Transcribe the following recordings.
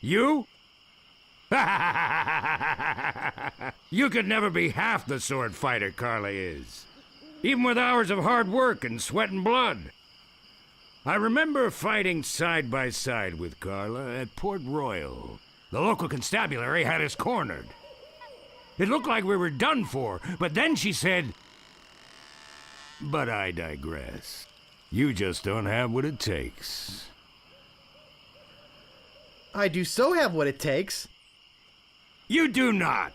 You? You could never be half the sword fighter Carla is. Even with hours of hard work and sweat and blood. I remember fighting side by side with Carla at Port Royal. The local constabulary had us cornered. It looked like we were done for, but then she said... But I digress. You just don't have what it takes. I do so have what it takes. You do not.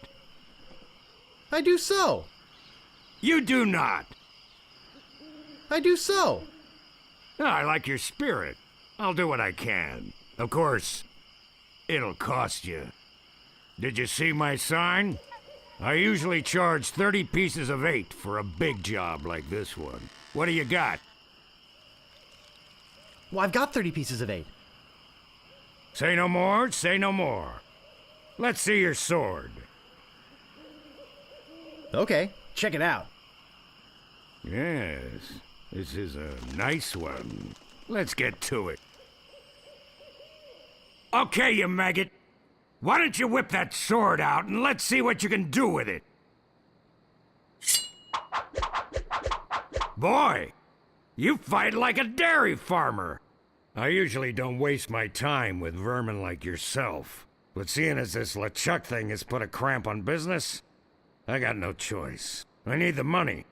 I do so. You do not. I do so. I like your spirit. I'll do what I can. Of course, it'll cost you. Did you see my sign? I usually charge 30 pieces of 8 for a big job like this one. What do you got? Well, I've got 30 pieces of 8. Say no more, say no more. Let's see your sword. Okay, check it out. Yes, this is a nice one. Let's get to it. Okay, you maggot. Why don't you whip that sword out and let's see what you can do with it? Boy, you fight like a dairy farmer. I usually don't waste my time with vermin like yourself. But seeing as this LeChuck thing has put a cramp on business, I got no choice. I need the money.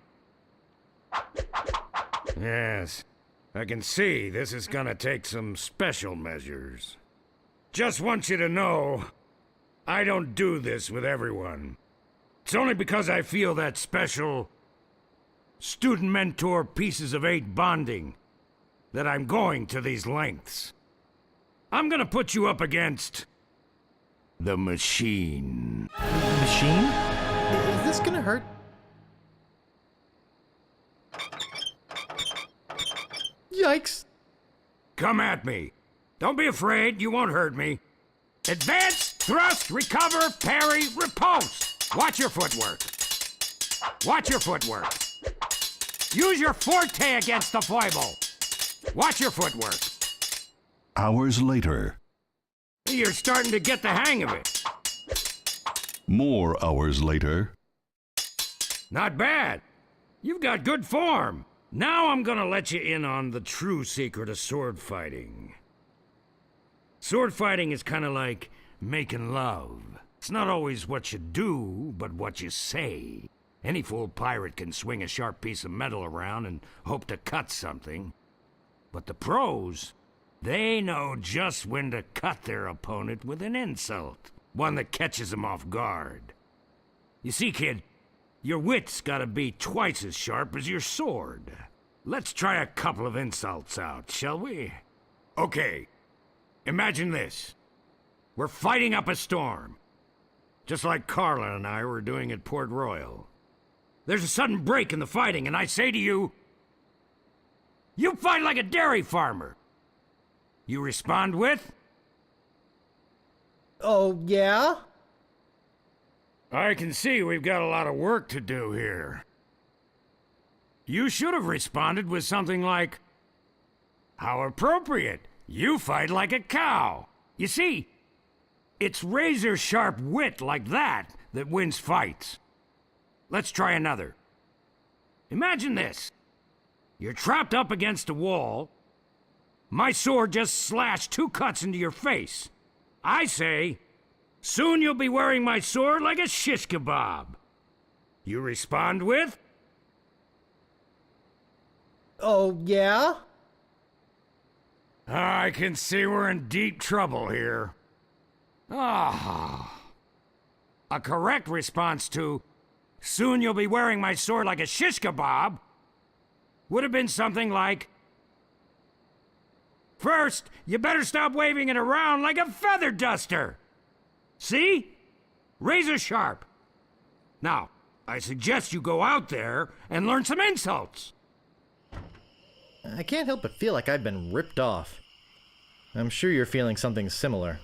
Yes, I can see this is gonna take some special measures. Just want you to know, I don't do this with everyone. It's only because I feel that special student-mentor pieces of 8 bonding that I'm going to these lengths. I'm gonna put you up against the machine. Machine? Is this gonna hurt? Yikes. Come at me. Don't be afraid, you won't hurt me. Advance, thrust, recover, parry, riposte. Watch your footwork. Watch your footwork. Use your forte against the foible. Watch your footwork. Hours later. You're starting to get the hang of it. More hours later. Not bad. You've got good form. Now I'm gonna let you in on the true secret of sword fighting. Sword fighting is kind of like making love. It's not always what you do, but what you say. Any fool pirate can swing a sharp piece of metal around and hope to cut something. But the pros, they know just when to cut their opponent with an insult. One that catches them off guard. You see, kid, your wit's gotta be twice as sharp as your sword. Let's try a couple of insults out, shall we? Okay, imagine this. We're fighting up a storm. Just like Carla and I were doing at Port Royal. There's a sudden break in the fighting, and I say to you, you fight like a dairy farmer. You respond with? Oh, yeah? I can see we've got a lot of work to do here. You should have responded with something like, how appropriate. You fight like a cow. You see, it's razor-sharp wit like that that wins fights. Let's try another. Imagine this. You're trapped up against a wall. My sword just slashed 2 cuts into your face. I say, soon you'll be wearing my sword like a shish kebab. You respond with? Oh, yeah? I can see we're in deep trouble here. Ah. A correct response to, soon you'll be wearing my sword like a shish kebab, would have been something like, first, you better stop waving it around like a feather duster. See? Razor sharp. Now, I suggest you go out there and learn some insults. I can't help but feel like I've been ripped off. I'm sure you're feeling something similar.